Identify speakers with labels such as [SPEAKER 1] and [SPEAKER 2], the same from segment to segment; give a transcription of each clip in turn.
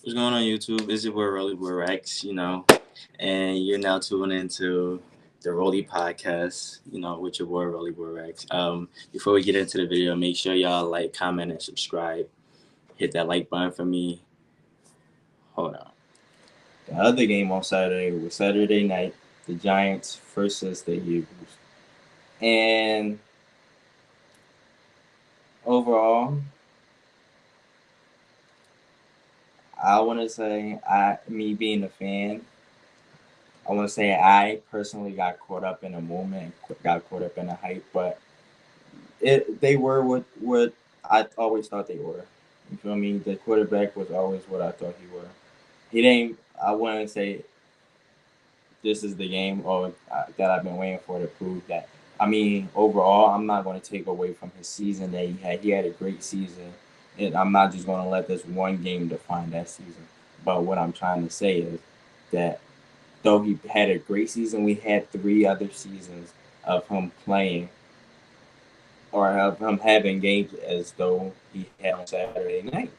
[SPEAKER 1] What's going on YouTube? It's your boy Rolly Boy Rex, and you're now tuning into the Rolly Podcast, with your boy Rolly Boy Rex. Before we get into the video, make sure y'all like, comment, and subscribe. Hit that like button for me. Hold on. The other game on Saturday was Saturday night, the Giants versus the Eagles. And overall, I want to say, me being a fan, I want to say I personally got caught up in a moment, got caught up in a hype, but they were what I always thought they were. You feel me? The quarterback was always what I thought he were. He didn't. I wouldn't say this is the game or that I've been waiting for to prove that. I mean, overall, I'm not going to take away from his season that he had. He had a great season, and I'm not just going to let this one game define that season. But what I'm trying to say is that though he had a great season, we had 3 other seasons of him playing or of him having games as though he had on Saturday night.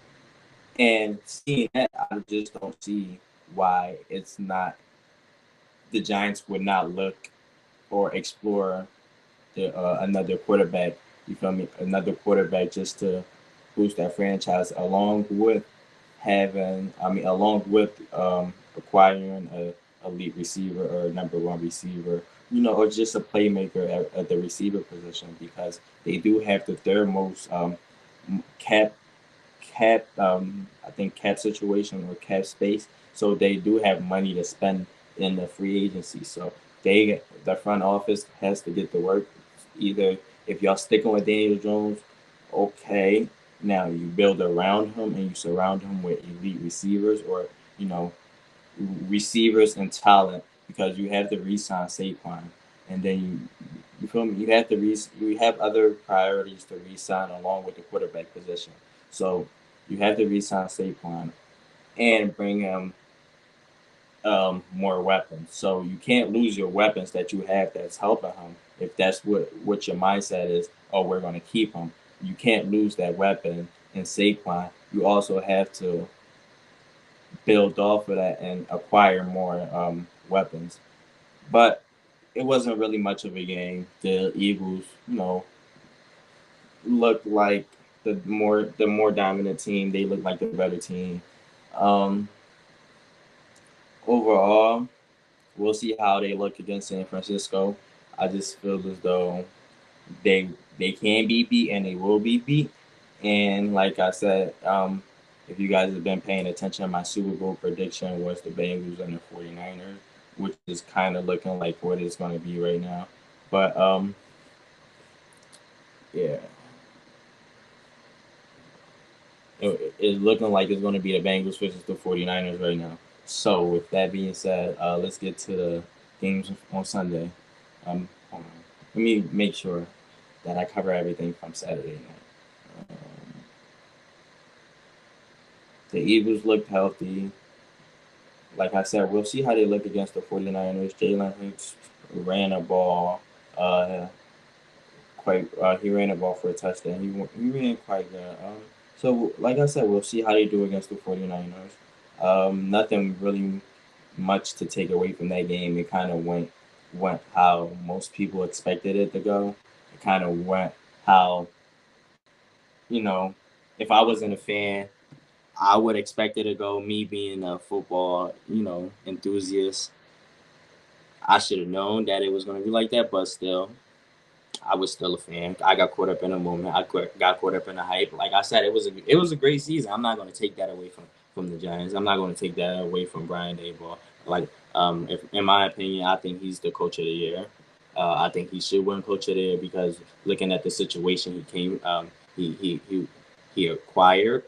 [SPEAKER 1] And seeing that, I just don't see why it's not the Giants would not look or explore another quarterback. You feel me? Another quarterback just to boost that franchise, along with acquiring a elite receiver or number one receiver, or just a playmaker at the receiver position because they do have the third most cap I think cap situation or cap space. So they do have money to spend in the free agency. So the front office has to get to work. Either if y'all sticking with Daniel Jones, okay, now you build around him and you surround him with elite receivers or you know receivers and talent because you have to re-sign Saquon, and then you feel me. You have other priorities to re-sign along with the quarterback position. So you have to re-sign Saquon and bring him more weapons. So you can't lose your weapons that you have that's helping him. If that's what your mindset is, oh, we're going to keep him. You can't lose that weapon in Saquon. You also have to build off of that and acquire more weapons. But it wasn't really much of a game. The Eagles, looked like the more dominant team. They looked like the better team. Um, Overall, we'll see how they look against San Francisco. I just feel as though they they can be beat and they will be beat. And like I said, if you guys have been paying attention, my Super Bowl prediction was the Bengals and the 49ers, which is kind of looking like what it's going to be right now. But yeah, it's looking like it's going to be the Bengals versus the 49ers right now. So with that being said, let's get to the games on Sunday. Hold on. Let me make sure that I cover everything from Saturday night. The Eagles looked healthy. Like I said, we'll see how they look against the 49ers. Jalen Hurts ran a ball. Uh, he ran a ball for a touchdown. He ran quite good. So like I said, we'll see how they do against the 49ers. Nothing really much to take away from that game. It kind of went how most people expected it to go. It kind of went how you know if I wasn't a fan, I would expect it to go. Me being a football enthusiast, I should have known that it was going to be like that. But still, I was still a fan. I got caught up in a moment. Got caught up in the hype. Like I said, it was a great season. I'm not going to take that away from the Giants. I'm not going to take that away from Brian Daboll. Like, if in my opinion, I think he's the coach of the year. I think he should win coach of the year because looking at the situation he acquired,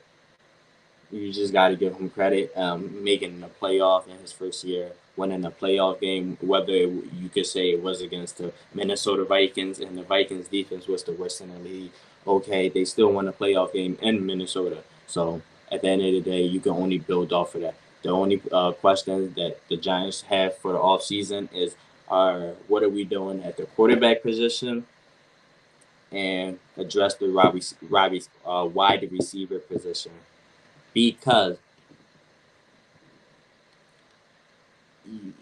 [SPEAKER 1] you just got to give him credit. Making the playoff in his first year, winning a playoff game, whether you could say it was against the Minnesota Vikings and the Vikings defense was the worst in the league. Okay, they still won a playoff game in Minnesota. So at the end of the day, you can only build off of that. The only question that the Giants have for the offseason is, what are we doing at the quarterback position and address the wide receiver position because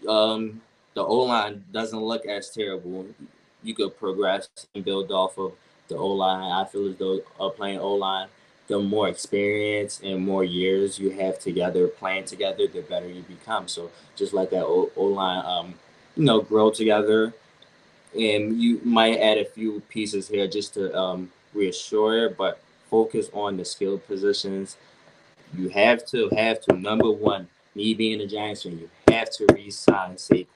[SPEAKER 1] Um, the O line doesn't look as terrible. You could progress and build off of the O line. I feel as though playing O line, the more experience and more years you have together playing together, the better you become. So just let that O line, grow together, and you might add a few pieces here just to reassure it, but focus on the skill positions. You have to number one. Me being a Giants fan, you have to re-sign Saquon.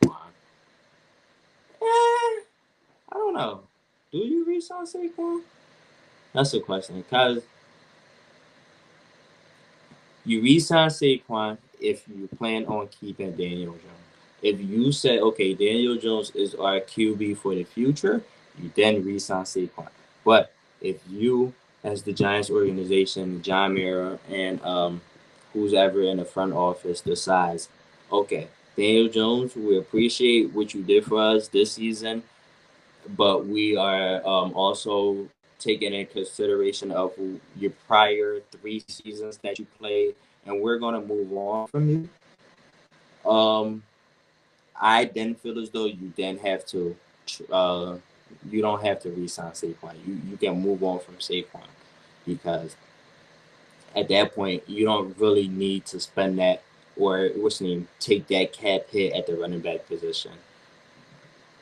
[SPEAKER 1] I don't know. Do you re-sign Saquon? That's a question. Cause you re-sign Saquon if you plan on keeping Daniel Jones. If you say, okay, Daniel Jones is our QB for the future, you then re-sign Saquon. But if you, as the Giants organization, John Mara, and who's ever in the front office decides, okay, Daniel Jones, we appreciate what you did for us this season, but we are also taking in consideration of your prior 3 seasons that you played, and we're gonna move on from you. Um, I then feel as though you then have to, uh, you don't have to re-sign Saquon. You can move on from Saquon because at that point you don't really need to spend that or what's the name take that cap hit at the running back position.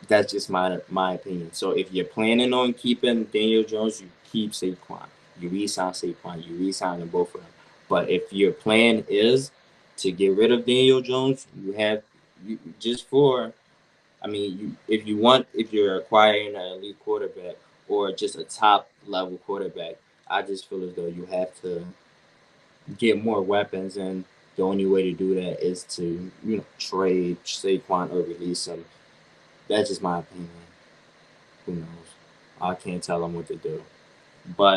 [SPEAKER 1] That's just my opinion. So if you're planning on keeping Daniel Jones, you keep Saquon. You re-sign Saquon. You re-sign them both of them. But if your plan is to get rid of Daniel Jones, you have just for. I mean, if you're acquiring an elite quarterback or just a top level quarterback, I just feel as though you have to get more weapons, and the only way to do that is to trade Saquon or release him. That's just my opinion. Who knows? I can't tell them what to do. But